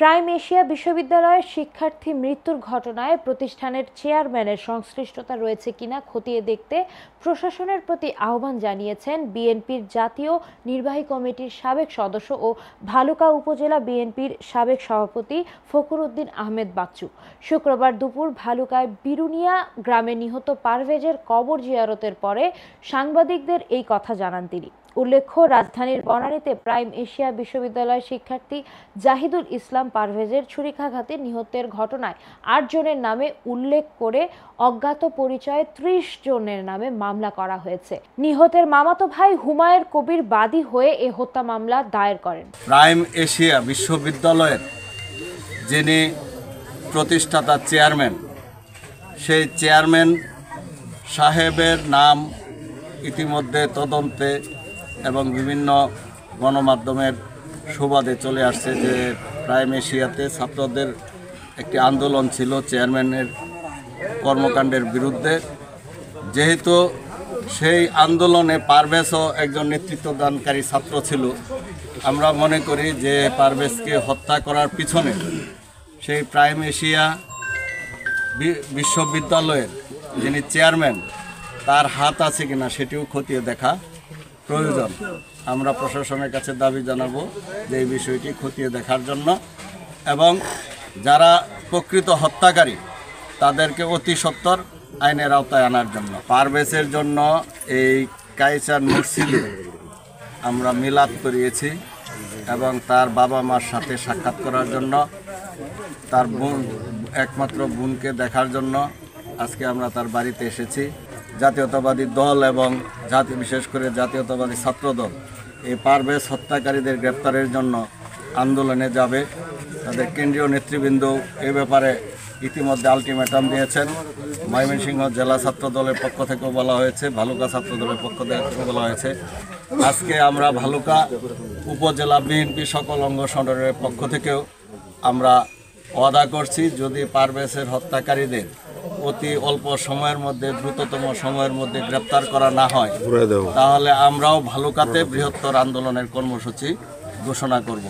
Prime Asia বিশ্ববিদ্যালয়ের শিক্ষার্থী মৃত্যুর ঘটনায় প্রতিষ্ঠানের চেয়ারম্যানের সংশ্লিষ্টতা রয়েছে কিনা খতিয়ে দেখতে প্রশাসনের প্রতি আহ্বান জানিয়েছেন বিএনপির জাতীয় নির্বাহী কমিটির সাবেক সদস্য ও ভালুকা উপজেলা বিএনপির সাবেক সভাপতি ফখরুদ্দিন আহমেদ বাচ্চু। শুক্রবার দুপুর ভালুকায় বিরুনিয়া গ্রামে নিহত পারভেজের কবর জিয়ারতের পরে সাংবাদিকদের এই কথা জানান তিনি। উল্লেখ্য, রাজধানীর বনানীতে প্রাইম এশিয়া বিশ্ববিদ্যালয়ের শিক্ষার্থী জাহিদুল ইসলাম পারভেজের ছুরিকাঘাতে নিহতের ঘটনায় ৮ জনের নামে উল্লেখ করে অজ্ঞাত পরিচয়ে ৩০ জনের নামে মামলা করা হয়েছে। নিহতের মামাতো ভাই হুমায়ুন কবির বাদী হয়ে এ হত্যা মামলা দায়ের করেন। প্রাইম এশিয়া বিশ্ববিদ্যালয়ের যিনি প্রতিষ্ঠাতা চেয়ারম্যান, সেই চেয়ারম্যান সাহেবের নাম ইতিমধ্যে তদন্তে এবং বিভিন্ন গণমাধ্যমের সুবাদে চলে আসছে যে প্রাইম এশিয়াতে ছাত্রদের একটি আন্দোলন ছিল চেয়ারম্যানের কর্মকাণ্ডের বিরুদ্ধে। যেহেতু সেই আন্দোলনে পারভেজও একজন নেতৃত্বদানকারী ছাত্র ছিল, আমরা মনে করি যে পারভেজকে হত্যা করার পিছনে সেই প্রাইম এশিয়া বিশ্ববিদ্যালয়ের যিনি চেয়ারম্যান তার হাত আছে কিনা সেটিও খতিয়ে দেখা প্রয়োজন। আমরা প্রশাসনের কাছে দাবি জানাবো যে এই বিষয়টি খতিয়ে দেখার জন্য এবং যারা প্রকৃত হত্যাকারী তাদেরকে অতি সত্বর আইনের আওতায় আনার জন্য। পারভেজের জন্য এই কাইচার মসজিদে আমরা মিলাদ করিয়েছি এবং তার বাবা মার সাথে সাক্ষাৎ করার জন্য, তার বোন একমাত্র বোনকে দেখার জন্য আজকে আমরা তার বাড়িতে এসেছি। জাতীয়তাবাদী দল এবং বিশেষ করে জাতীয়তাবাদী ছাত্রদল এই পারভেজ হত্যাকারীদের গ্রেপ্তারের জন্য আন্দোলনে যাবে। তাদের কেন্দ্রীয় নেতৃবৃন্দ এ ব্যাপারে ইতিমধ্যে আলটিমেটাম দিয়েছেন। ময়মনসিংহ জেলা ছাত্র দলের পক্ষ থেকেও বলা হয়েছে, ভালুকা ছাত্র দলের পক্ষ থেকেও বলা হয়েছে। আজকে আমরা ভালুকা উপজেলা বিএনপি সকল অঙ্গ সংগঠনের পক্ষ থেকেও আমরা ওয়াদা করছি, যদি পারভেজের হত্যাকারীদের অতি অল্প সময়ের মধ্যে, দ্রুততম সময়ের মধ্যে গ্রেপ্তার করা না হয়, তাহলে আমরাও ভালুকাতে বৃহত্তর আন্দোলনের কর্মসূচি ঘোষণা করব।